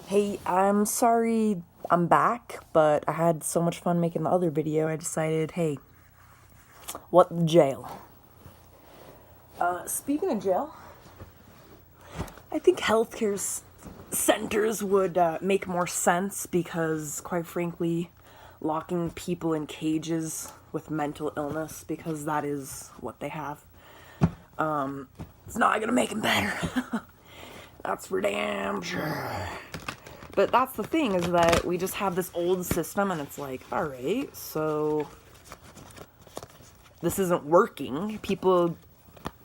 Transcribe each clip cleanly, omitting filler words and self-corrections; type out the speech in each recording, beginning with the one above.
Hey, I'm sorry I'm back, but I had so much fun making the other video, I decided, hey, what the jail? Speaking of jail, I think centers would make more sense because, quite frankly, locking people in cages with mental illness, because that is what they have, it's not gonna make them better. That's for damn sure. But that's the thing, is that we just have this old system, and it's like, alright, so this isn't working. People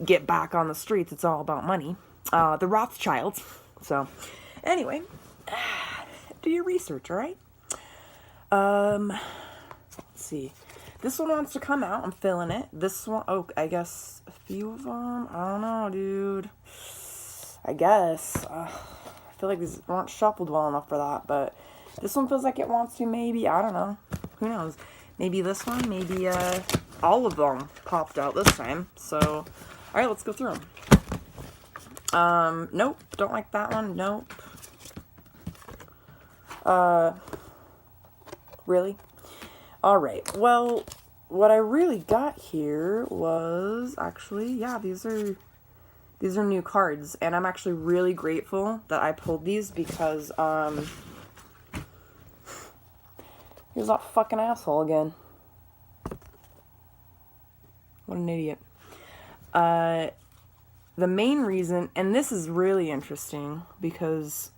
get back on the streets. It's all about money. The Rothschilds. So, anyway, do your research, alright? Let's see. This one wants to come out. I'm feeling it. This one, oh, I guess a few of them. I don't know, dude. I guess. I feel like these weren't shuffled well enough for that, but this one feels like it wants to, maybe. I don't know. Who knows? Maybe this one, maybe all of them popped out this time. So, alright, let's go through them. Nope, don't like that one. Nope. Really? Alright, well, what I really got here was actually, yeah, these are new cards, and I'm actually really grateful that I pulled these because, here's that fucking asshole again. What an idiot. The main reason, and this is really interesting because,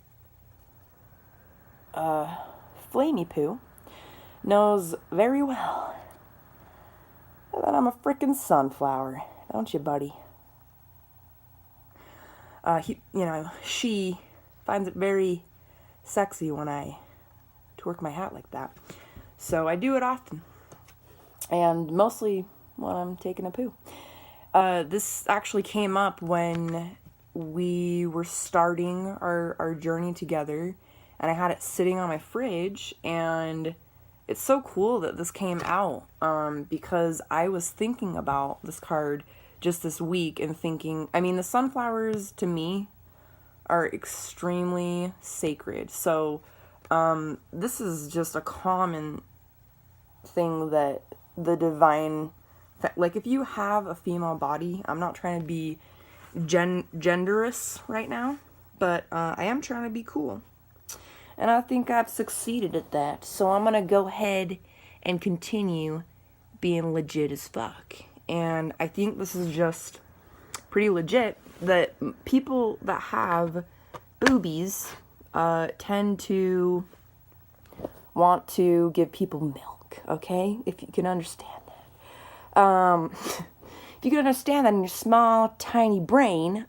Flamey Poo knows very well that I'm a frickin' sunflower, don't you, buddy? She finds it very sexy when I twerk my hat like that. So I do it often. And mostly when I'm taking a poo. This actually came up when we were starting our journey together, and I had it sitting on my fridge, and it's so cool that this came out, because I was thinking about this card just this week and thinking, I mean, the sunflowers to me are extremely sacred. So, this is just a common thing that the divine, like if you have a female body, I'm not trying to be genderous right now, but I am trying to be cool. And I think I've succeeded at that. So I'm gonna go ahead and continue being legit as fuck. And I think this is just pretty legit that people that have boobies tend to want to give people milk, okay? If you can understand that. If you can understand that in your small, tiny brain,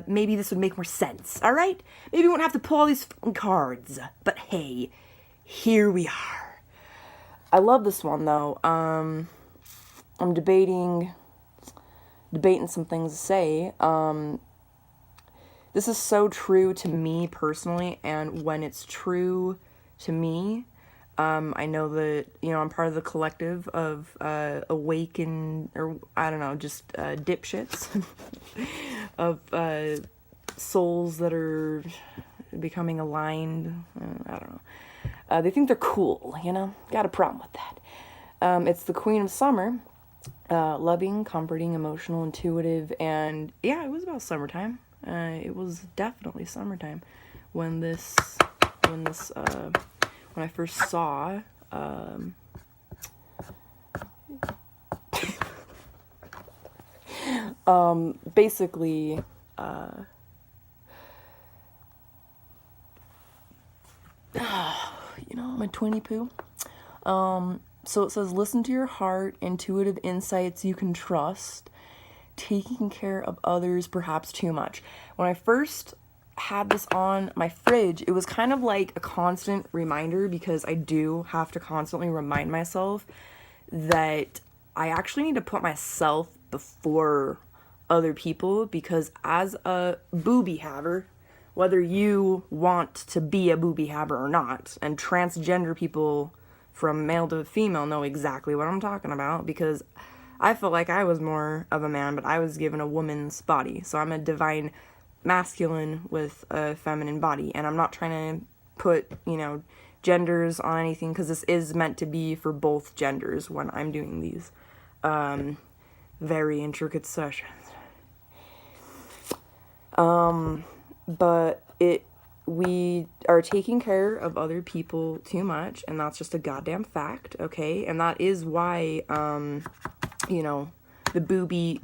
maybe this would make more sense, alright? Maybe we won't have to pull all these cards. But hey, here we are. I love this one, though. I'm debating some things to say. This is so true to me personally, and when it's true to me, I know that, I'm part of the collective of awakened, or I don't know, just dipshits of souls that are becoming aligned. I don't know. They think they're cool, Got a problem with that. It's the Queen of Summer. Loving, comforting, emotional, intuitive, and yeah, it was about summertime. It was definitely summertime when I first saw, basically, my twinny poo. So it says, listen to your heart, intuitive insights you can trust, taking care of others perhaps too much. When I first had this on my fridge, it was kind of like a constant reminder, because I do have to constantly remind myself that I actually need to put myself before other people, because as a booby haver, whether you want to be a booby haver or not, and transgender people from male to female know exactly what I'm talking about, because I felt like I was more of a man, but I was given a woman's body. So I'm a divine masculine with a feminine body, and I'm not trying to put, genders on anything, because this is meant to be for both genders when I'm doing these very intricate sessions. But we are taking care of other people too much, and that's just a goddamn fact, okay? And that is why, the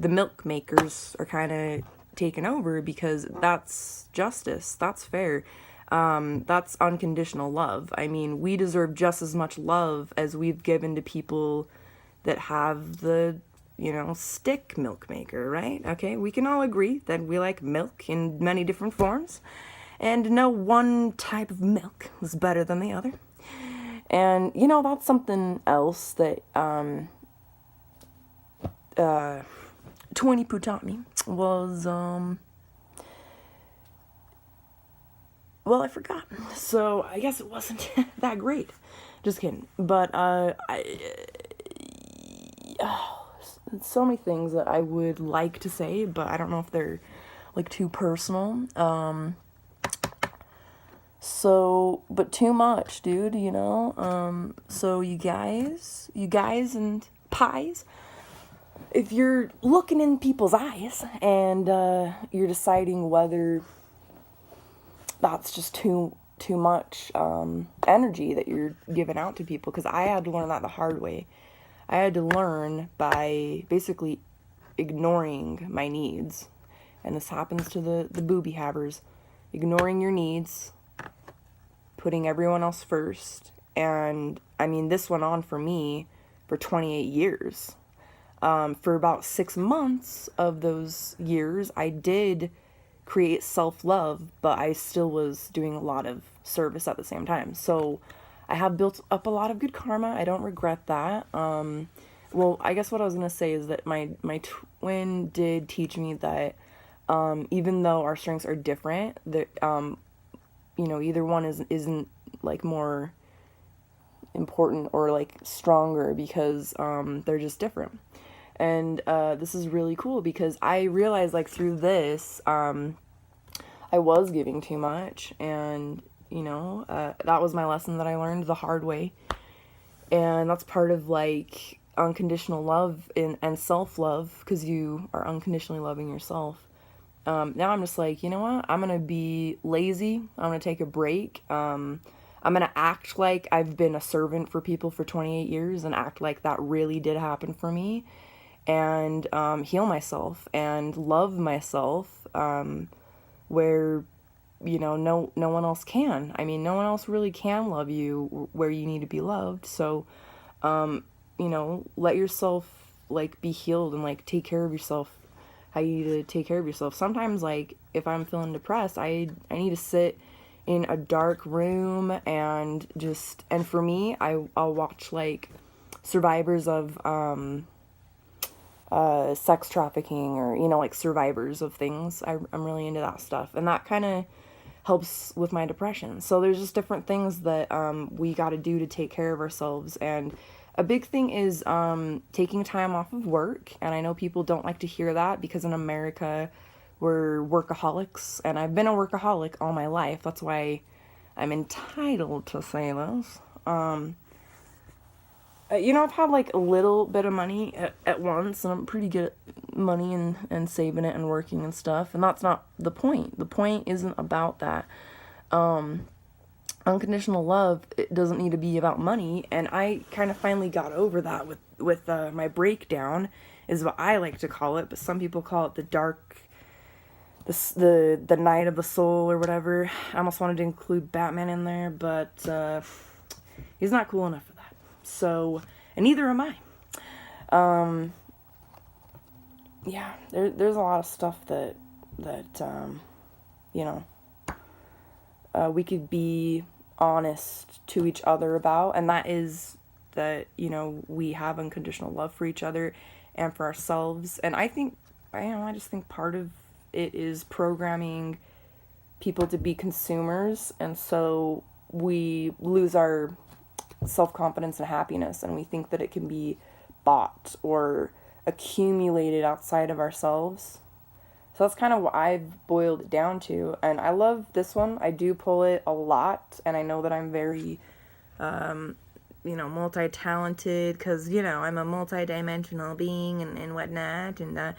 milk makers are kind of taken over, because that's justice, that's fair, that's unconditional love. I mean, we deserve just as much love as we've given to people that have the, stick milk maker, right? Okay, we can all agree that we like milk in many different forms, and no one type of milk is better than the other. And, that's something else that, Twenty Poo taught me was, well, I forgot. So, I guess it wasn't that great. Just kidding. But, so many things that I would like to say, but I don't know if they're, like, too personal. But too much, dude, so you guys and pies, if you're looking in people's eyes and, you're deciding whether that's just too much, energy that you're giving out to people, because I had to learn that the hard way. I had to learn by basically ignoring my needs, and this happens to the booby havers, ignoring your needs, putting everyone else first. And I mean, this went on for me for 28 years. For about 6 months of those years, I did create self-love, but I still was doing a lot of service at the same time. So I have built up a lot of good karma. I don't regret that. Well, I guess what I was going to say is that my twin did teach me that, even though our strengths are different, that, either one isn't like more important or like stronger, because, they're just different. And, this is really cool, because I realized, like, through this, I was giving too much, and, that was my lesson that I learned the hard way. And that's part of, like, unconditional love and self-love, because you are unconditionally loving yourself. Now I'm just like, you know what? I'm going to be lazy. I'm going to take a break. I'm going to act like I've been a servant for people for 28 years and act like that really did happen for me, and heal myself and love myself, where, no one else can. I mean, no one else really can love you where you need to be loved. So, let yourself, like, be healed and, like, take care of yourself how you need to take care of yourself. Sometimes, like, if I'm feeling depressed, I need to sit in a dark room and for me, I'll watch, like, survivors of, sex trafficking, or, like, survivors of things. I'm really into that stuff, and that kind of helps with my depression. So there's just different things that, we got to do to take care of ourselves. And a big thing is, taking time off of work. And I know people don't like to hear that, because in America, we're workaholics, and I've been a workaholic all my life. That's why I'm entitled to say this. I've had, like, a little bit of money at once, and I'm pretty good at money and saving it and working and stuff, and that's not the point. The point isn't about that. Unconditional love, it doesn't need to be about money, and I kind of finally got over that with my breakdown, is what I like to call it, but some people call it the night of the soul, or whatever. I almost wanted to include Batman in there, but he's not cool enough for that. So, and neither am I. Yeah, there's a lot of stuff that we could be honest to each other about, and that is that, we have unconditional love for each other and for ourselves. And I just think part of it is programming people to be consumers, and so we lose our self-confidence and happiness, and we think that it can be bought or accumulated outside of ourselves. So So that's kind of what I've boiled it down to. And I love this one. I do pull it a lot. And I know that I'm very, multi-talented. Because, I'm a multi-dimensional being and whatnot. And,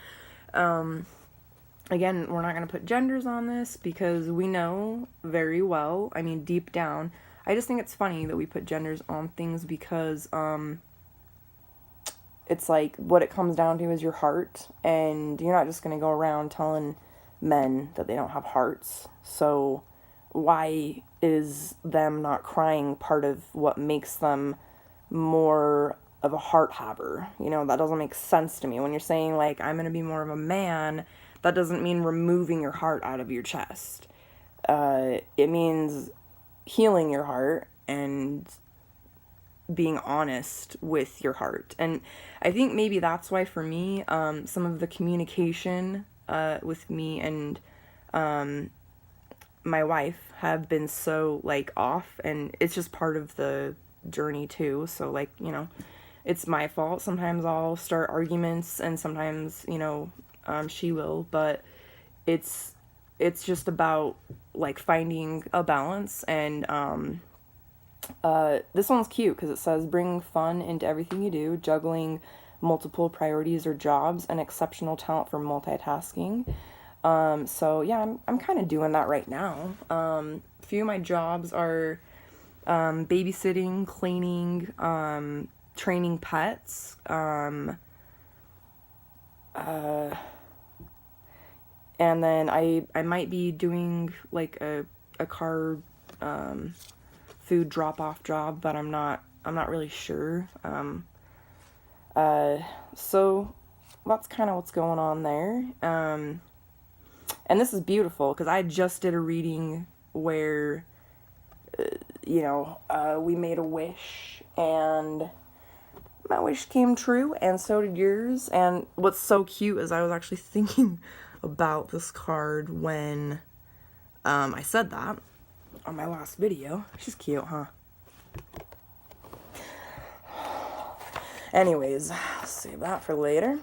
again, we're not going to put genders on this. Because we know very well, I mean, deep down, I just think it's funny that we put genders on things. Because, it's like what it comes down to is your heart, and you're not just going to go around telling men that they don't have hearts. So why is them not crying part of what makes them more of a heart haver? That doesn't make sense to me. When you're saying, like, I'm going to be more of a man, that doesn't mean removing your heart out of your chest. It means healing your heart and being honest with your heart. And I think maybe that's why for me, some of the communication with me and my wife have been so, like, off, and it's just part of the journey too. So, like, it's my fault. Sometimes I'll start arguments, and sometimes, she will, but it's just about, like, finding a balance. And this one's cute because it says, bring fun into everything you do, juggling multiple priorities or jobs, and exceptional talent for multitasking. So yeah, I'm kind of doing that right now. A few of my jobs are babysitting, cleaning, training pets, and then I might be doing, like, a car food drop-off job, but I'm not really sure. So that's kind of what's going on there. And this is beautiful because I just did a reading where, we made a wish, and my wish came true, and so did yours. And what's so cute is I was actually thinking about this card when I said that on my last video. She's cute, huh? Anyways, save that for later.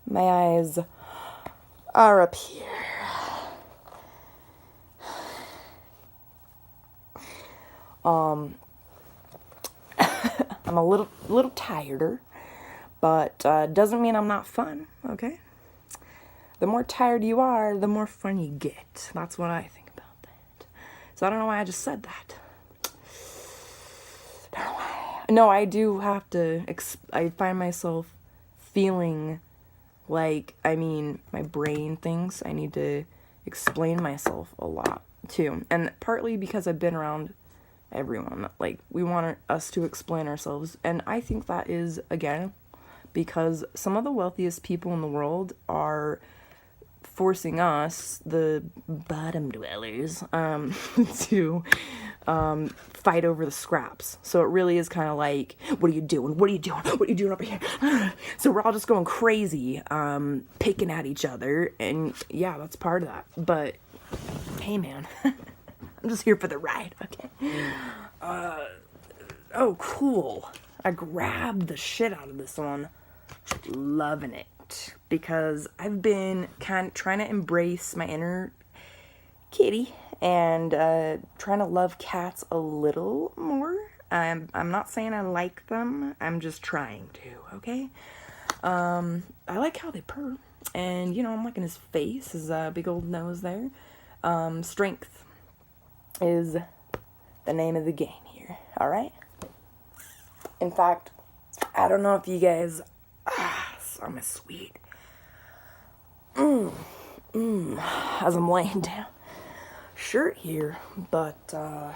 My eyes are up here. I'm a little tireder, but doesn't mean I'm not fun, okay? The more tired you are, the more fun you get. That's what I think about that. So I don't know why I just said that. Don't know why. No, I do have to, I find myself feeling like, my brain thinks I need to explain myself a lot, too. And partly because I've been around everyone. Like, we want us to explain ourselves. And I think that is, again, because some of the wealthiest people in the world are forcing us, the bottom dwellers, to fight over the scraps. So it really is kind of like, what are you doing? What are you doing? What are you doing over here? So we're all just going crazy, picking at each other. And yeah, that's part of that. But hey, man, I'm just here for the ride, okay? Oh, cool. I grabbed the shit out of this one. Loving it. Because I've been kind of trying to embrace my inner kitty and trying to love cats a little more. I'm not saying I like them. I'm just trying to, okay? I like how they purr. And, I'm liking his face, his big old nose there. Strength is the name of the game here, alright? In fact, I don't know if you guys... I'm a sweet. As I'm laying down. Shirt here, but been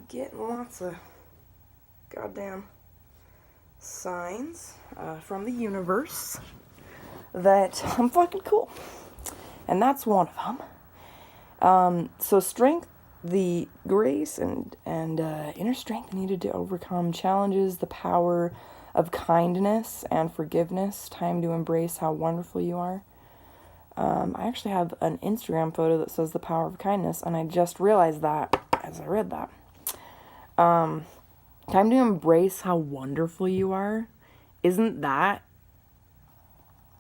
getting lots of goddamn signs from the universe that I'm fucking cool, and that's one of them. So strength, the grace and inner strength needed to overcome challenges, the power of kindness and forgiveness, time to embrace how wonderful you are. I actually have an Instagram photo that says the power of kindness, and I just realized that as I read that. Time to embrace how wonderful you are. Isn't that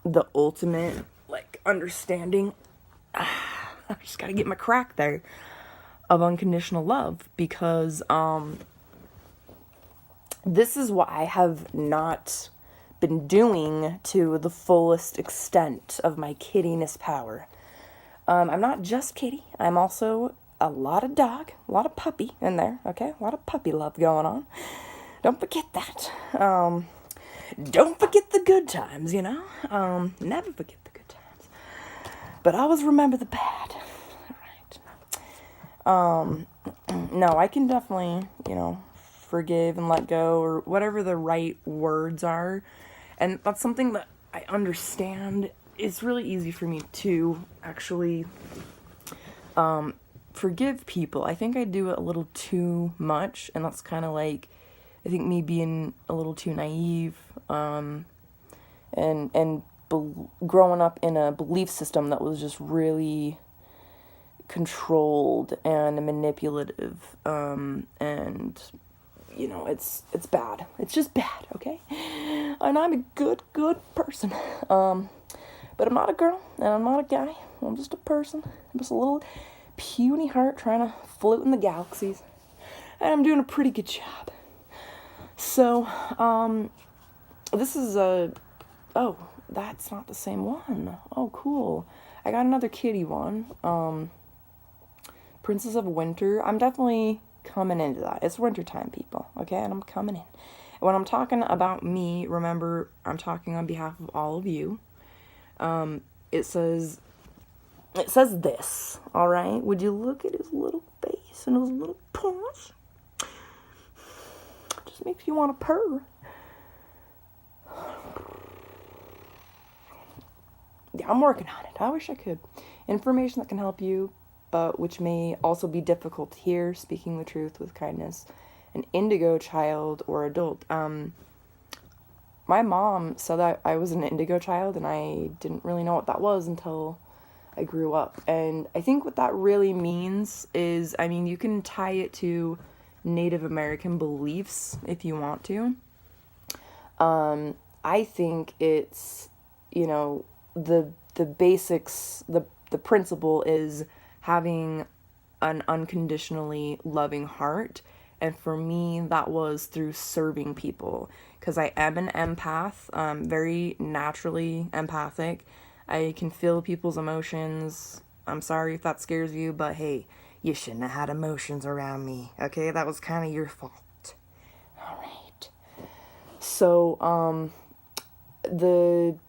the ultimate, like, understanding? I just gotta get my crack there of unconditional love, because this is what I have not been doing to the fullest extent of my kiddiness power. I'm not just kitty. I'm also a lot of dog, a lot of puppy in there, okay? A lot of puppy love going on. Don't forget that. Don't forget the good times, you know? Never forget the good times. But always remember the bad. Alright. No, I can definitely, forgive and let go, or whatever the right words are. And that's something that I understand. It's really easy for me to actually forgive people. I think I do it a little too much, and that's kind of like, I think me being a little too naive, and growing up in a belief system that was just really controlled and manipulative, and it's bad. It's just bad, okay? And I'm a good person. But I'm not a girl, and I'm not a guy. I'm just a person. I'm just a little puny heart trying to float in the galaxies. And I'm doing a pretty good job. So, this is oh, that's not the same one. Oh, cool. I got another kitty one. Princess of Winter. I'm definitely coming into that. It's wintertime, people, okay? And I'm coming in. When I'm talking about me, remember, I'm talking on behalf of all of you. It says this, all right? Would you look at his little face and his little paws? Just makes you want to purr. Yeah, I'm working on it. I wish I could. Information that can help you, but which may also be difficult to hear. Speaking the truth with kindness. An indigo child or adult. My mom said that I was an indigo child, and I didn't really know what that was until I grew up. And I think what that really means is, you can tie it to Native American beliefs if you want to. I think it's, the basics, the principle is having an unconditionally loving heart. And for me, that was through serving people, because I am an empath, very naturally empathic. I can feel people's emotions. I'm sorry if that scares you, but hey, you shouldn't have had emotions around me, okay? That was kind of your fault. All right. So, the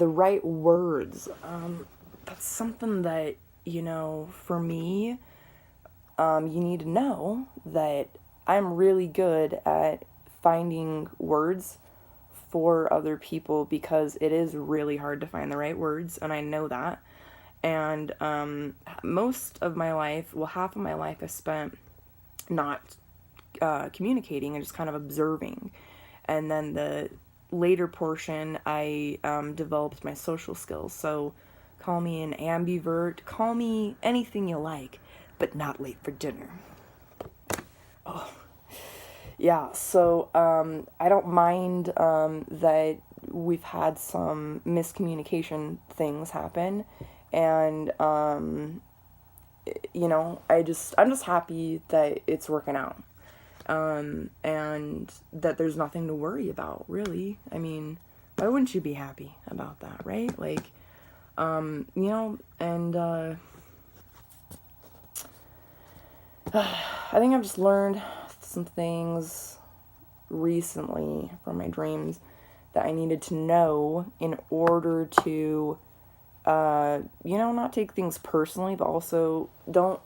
right words, that's something that, for me, you need to know that I'm really good at finding words for other people, because it is really hard to find the right words, and I know that. And most of my life, half of my life I spent not communicating and just kind of observing. And then the later portion, I developed my social skills. So call me an ambivert, call me anything you like, but not late for dinner. Oh, yeah, so I don't mind that we've had some miscommunication things happen, and I'm just happy that it's working out, and that there's nothing to worry about, really. Why wouldn't you be happy about that, right? Like, and I think I've just learned some things recently from my dreams that I needed to know in order to, not take things personally, but also don't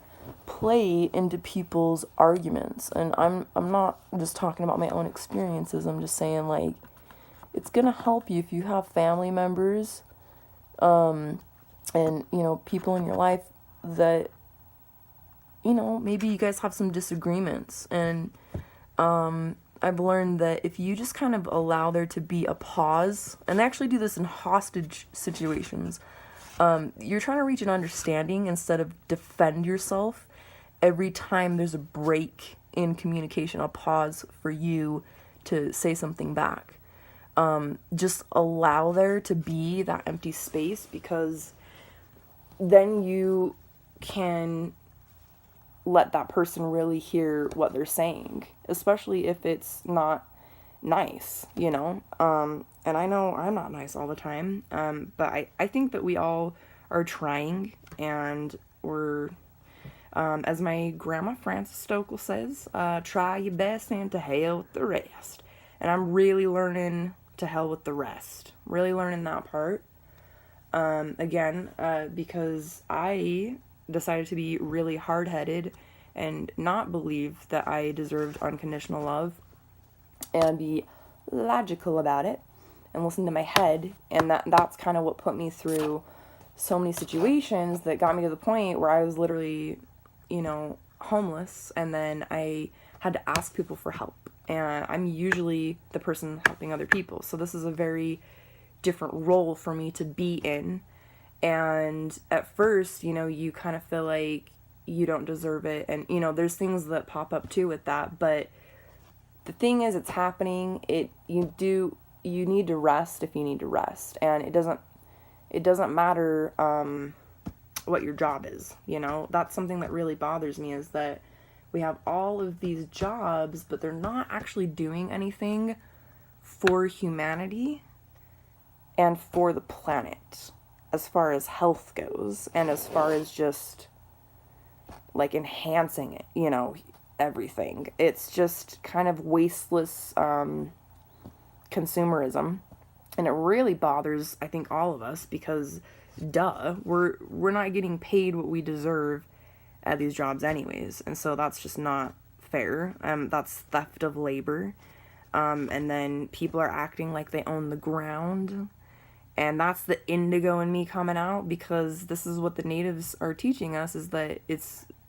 play into people's arguments. And I'm not just talking about my own experiences. I'm just saying, like, it's gonna help you if you have family members, and, people in your life that, maybe you guys have some disagreements. And I've learned that if you just kind of allow there to be a pause, and I actually do this in hostage situations, you're trying to reach an understanding instead of defend yourself every time there's a break in communication, a pause for you to say something back. Just allow there to be that empty space, because then you can let that person really hear what they're saying, especially if it's not nice, you know? And I know I'm not nice all the time, but I think that we all are trying, and we're, as my grandma Frances Stokel says, try your best and to hell with the rest. And I'm really learning to hell with the rest. Really learning that part. Again, because I decided to be really hard-headed and not believe that I deserved unconditional love, and be logical about it and listen to my head. And that's kind of what put me through so many situations that got me to the point where I was literally, you know, homeless, and then I had to ask people for help. And I'm usually the person helping other people, so this is a very different role for me to be in. And at first, you know, you kind of feel like you don't deserve it, and, you know, there's things that pop up too with that. But the thing is, it's happening. You need to rest if you need to rest, and it doesn't matter what your job is, you know. That's something that really bothers me, is that we have all of these jobs, but they're not actually doing anything for humanity and for the planet, as far as health goes, and as far as just, like, enhancing it, you know, everything. It's just kind of wasteless consumerism, and it really bothers, I think, all of us, because, duh, we're not getting paid what we deserve at these jobs anyways, and so that's just not fair. That's theft of labor, and then people are acting like they own the ground, and that's the indigo in me coming out, because this is what the natives are teaching us, is that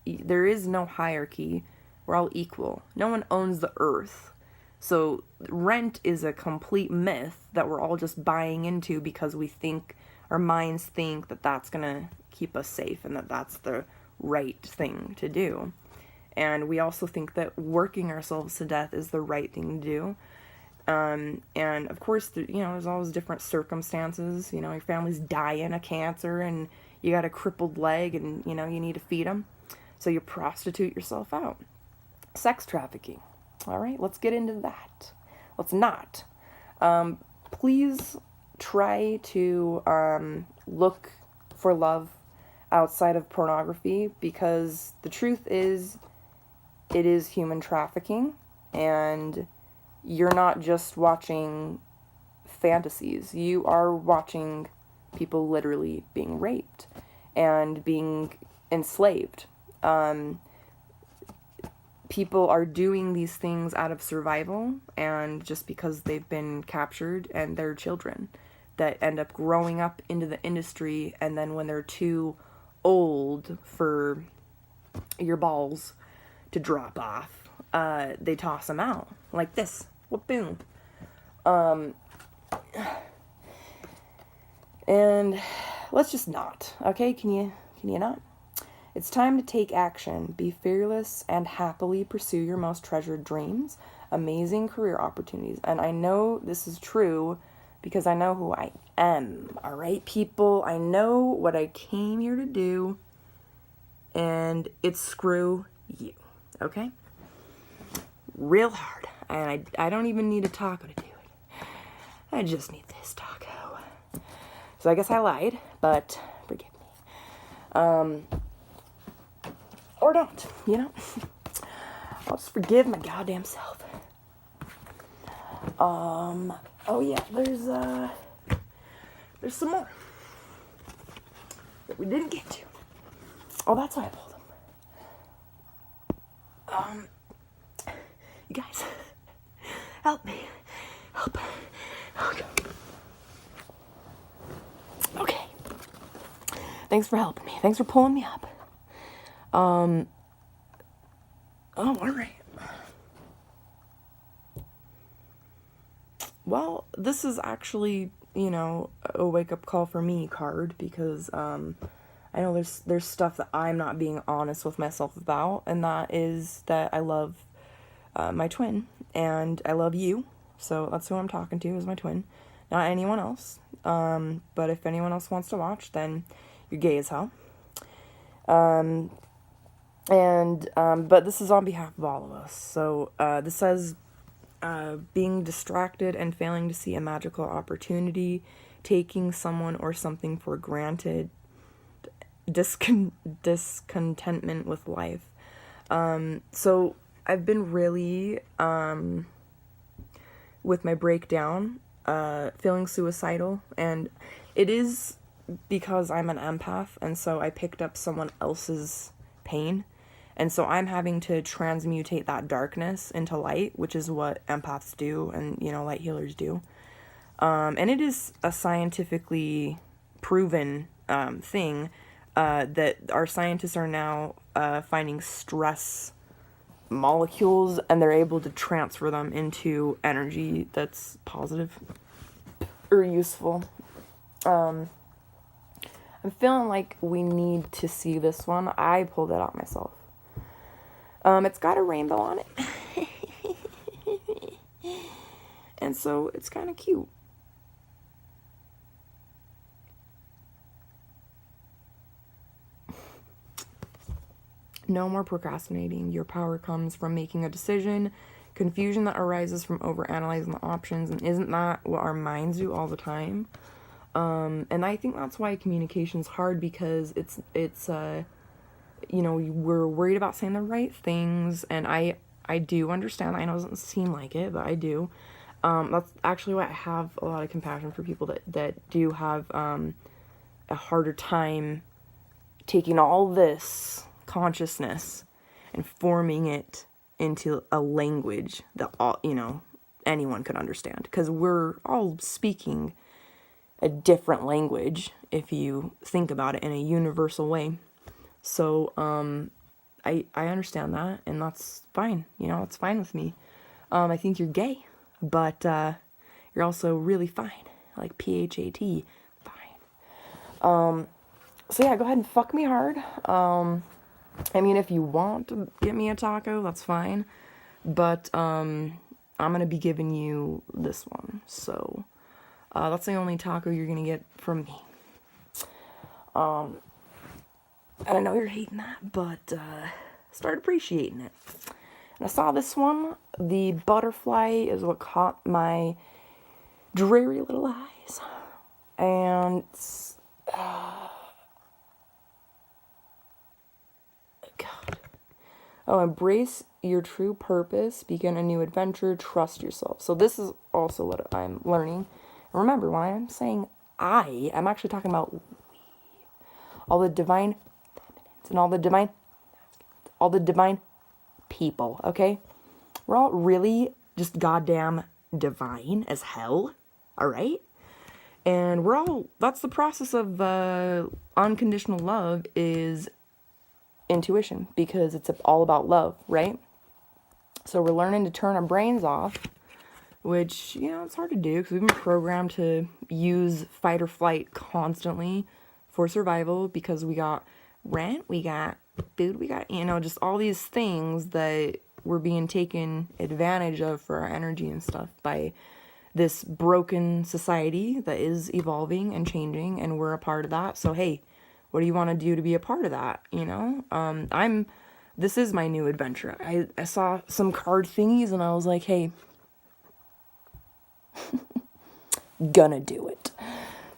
there is no hierarchy. We're all equal. No one owns the earth. So rent is a complete myth that we're all just buying into, because we think, our minds think, that that's gonna keep us safe, and that that's the right thing to do. And we also think that working ourselves to death is the right thing to do. And of course, you know, there's always different circumstances. You know, your family's dying of cancer, and you got a crippled leg, and, you know, you need to feed them, so you prostitute yourself out. Sex trafficking. All right, let's get into that. Let's not. Please try to look for love outside of pornography, because the truth is, it is human trafficking, and you're not just watching fantasies. You are watching people literally being raped and being enslaved. People are doing these things out of survival, and just because they've been captured, and they're children that end up growing up into the industry, and then when they're too old for your balls to drop off, they toss them out like this. Whoop, boom. And let's just not, okay? Can you not? It's time to take action. Be fearless and happily pursue your most treasured dreams, amazing career opportunities. And I know this is true because I know who I am, all right, people? I know what I came here to do, and it's screw you, okay? Real hard. And I don't even need a taco to do it. I just need this taco. So I guess I lied, but forgive me. Or don't, you know? I'll just forgive my goddamn self. Oh yeah, there's some more that we didn't get to. Oh, that's why I pulled them. You guys, help me. Help. Okay. Okay. Thanks for helping me. Thanks for pulling me up. Oh, all right. Well, this is actually, you know, a wake-up call for me card, because I know there's stuff that I'm not being honest with myself about, and that is that I love my twin, and I love you, so that's who I'm talking to, is my twin, not anyone else. But if anyone else wants to watch, then you're gay as hell. But this is on behalf of all of us. So this says, being distracted and failing to see a magical opportunity, taking someone or something for granted, discontentment with life. So I've been really, with my breakdown, feeling suicidal, and it is because I'm an empath, and so I picked up someone else's pain, and so I'm having to transmutate that darkness into light, which is what empaths do, and, you know, light healers do. And it is a scientifically proven thing that our scientists are now finding stress molecules, and they're able to transfer them into energy that's positive or useful. I'm feeling like we need to see this one. I pulled it out myself. It's got a rainbow on it. And so it's kind of cute. No more procrastinating. Your power comes from making a decision. Confusion that arises from overanalyzing the options. And isn't that what our minds do all the time? And I think that's why communication's hard, because it's you know, we're worried about saying the right things. And I do understand. I know it doesn't seem like it, but I do. That's actually why I have a lot of compassion for people that do have a harder time taking all this consciousness and forming it into a language that all, you know, anyone could understand, because we're all speaking a different language if you think about it in a universal way. So I understand that, and that's fine, you know, it's fine with me. I think you're gay, but you're also really fine, like PHAT, fine. So yeah, go ahead and fuck me hard. I mean, if you want to get me a taco, that's fine. But I'm going to be giving you this one. So that's the only taco you're going to get from me. And I know you're hating that, but start appreciating it. And I saw this one. The butterfly is what caught my dreary little eyes. And it's... God. Oh, embrace your true purpose, begin a new adventure, trust yourself. So this is also what I'm learning. And remember, when I'm saying I'm actually talking about we. All the divine feminines and all the divine people, okay? We're all really just goddamn divine as hell, all right? And we're all, that's the process of unconditional love, is intuition, because it's all about love, right? So we're learning to turn our brains off, which, you know, it's hard to do because we've been programmed to use fight or flight constantly for survival, because we got rent, we got food, we got, you know, just all these things that we're being taken advantage of for our energy and stuff by this broken society that is evolving and changing, and we're a part of that. So hey, what do you want to do to be a part of that, you know? This is my new adventure. I saw some card thingies and I was like, hey, gonna do it.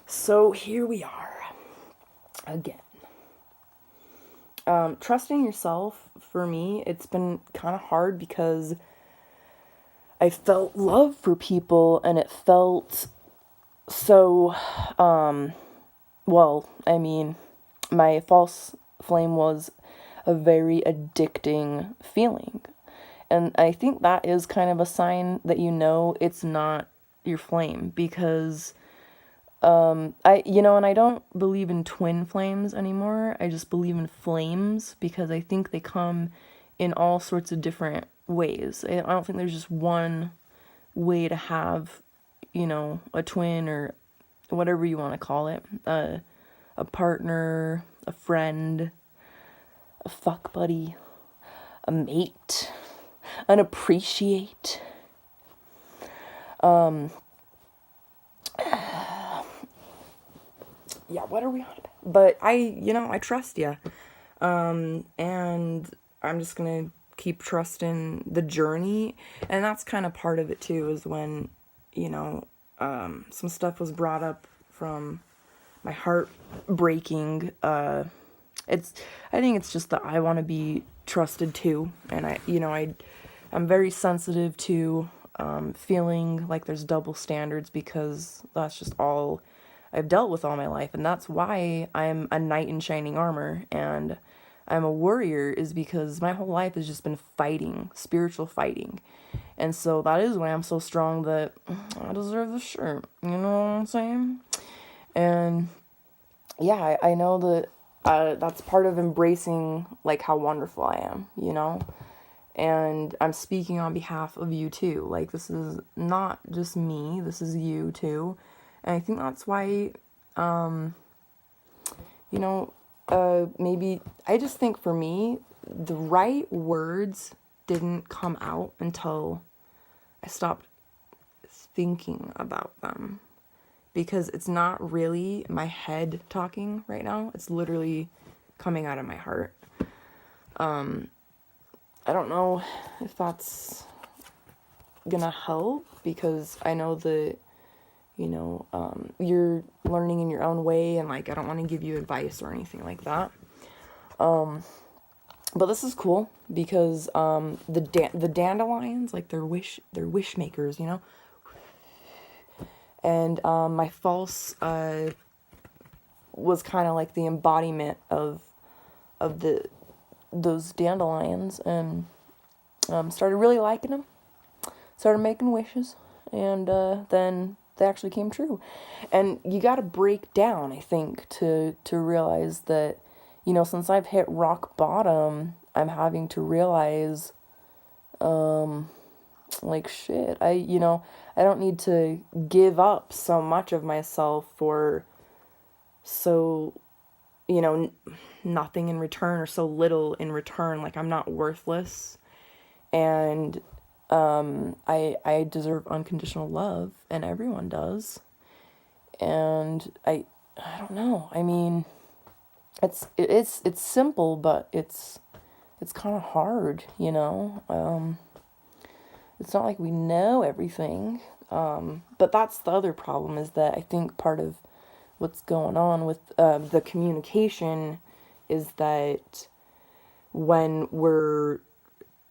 So here we are again. Trusting yourself, for me, it's been kind of hard because I felt love for people, and it felt so, well, I mean, my false flame was a very addicting feeling. And I think that is kind of a sign that, you know, it's not your flame, because and I don't believe in twin flames anymore. I just believe in flames, because I think they come in all sorts of different ways. I don't think there's just one way to have, you know, a twin, or whatever you want to call it, a partner, a friend, a fuck buddy, a mate, unappreciate. Yeah, what are we on about? But I trust you. And I'm just gonna keep trusting the journey. And that's kind of part of it too, is when, some stuff was brought up from my heart breaking. I think it's just that I want to be trusted too. And I'm very sensitive to feeling like there's double standards, because that's just all I've dealt with all my life. And that's why I'm a knight in shining armor and I'm a warrior, is because my whole life has just been fighting, spiritual fighting. And so that is why I'm so strong, that I deserve the shirt. You know what I'm saying? And yeah, I know that that's part of embracing like how wonderful I am, And I'm speaking on behalf of you too. Like, this is not just me, this is you too. And I think that's why, maybe, I just think for me, the right words didn't come out until I stopped thinking about them. Because it's not really my head talking right now. It's literally coming out of my heart. I don't know if that's gonna help, because I know that, you're learning in your own way, and like, I don't want to give you advice or anything like that. But this is cool, because the dandelions, like, they're wish makers, And my false was kind of like the embodiment of those dandelions, and started really liking them, started making wishes, and then they actually came true. And you got to break down, I think, to realize that, since I've hit rock bottom, I'm having to realize, like, shit, I don't need to give up so much of myself for nothing in return, or so little in return. Like, I'm not worthless, and I deserve unconditional love, and everyone does. And I don't know. I mean, it's simple, but it's kind of hard, It's not like we know everything. But that's the other problem, is that I think part of what's going on with the communication is that when we're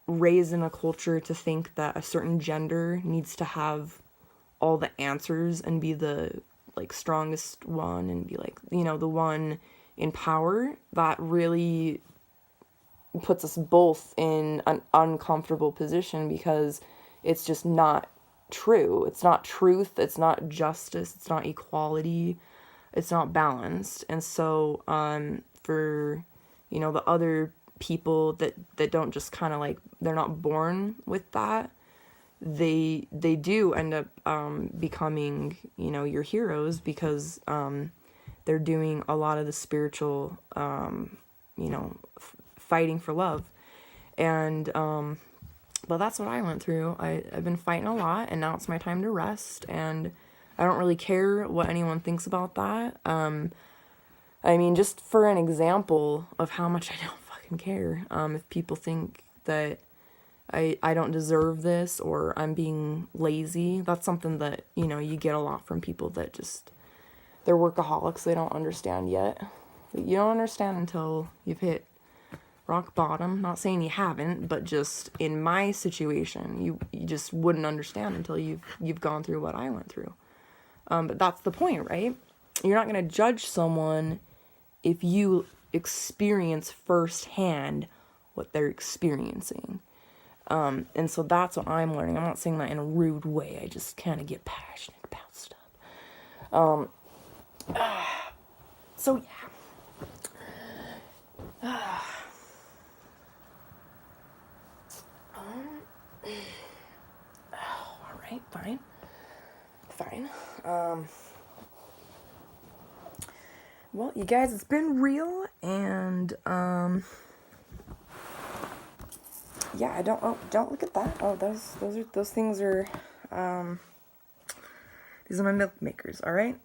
raised in a culture to think that a certain gender needs to have all the answers and be the like strongest one and be like, the one in power, that really puts us both in an uncomfortable position, because it's just not true. It's not truth. It's not justice. It's not equality. It's not balanced. And so, for, the other people that don't just kind of like, they're not born with that, they do end up, becoming, your heroes, because, they're doing a lot of the spiritual, fighting for love. And, but that's what I went through. I've been fighting a lot, and now it's my time to rest, and I don't really care what anyone thinks about that. I mean, just for an example of how much I don't fucking care, if people think that I don't deserve this, or I'm being lazy, that's something that, you get a lot from people that just, they're workaholics, they don't understand yet. You don't understand until you've hit rock bottom. Not saying you haven't, but just in my situation, you just wouldn't understand until you've gone through what I went through. But that's the point, right? You're not going to judge someone if you experience firsthand what they're experiencing. And so that's what I'm learning. I'm not saying that in a rude way. I just kind of get passionate about stuff. So yeah. All right, fine. Well, you guys, it's been real, and yeah, I don't look at that. Oh, those things are, these are my milk makers, all right?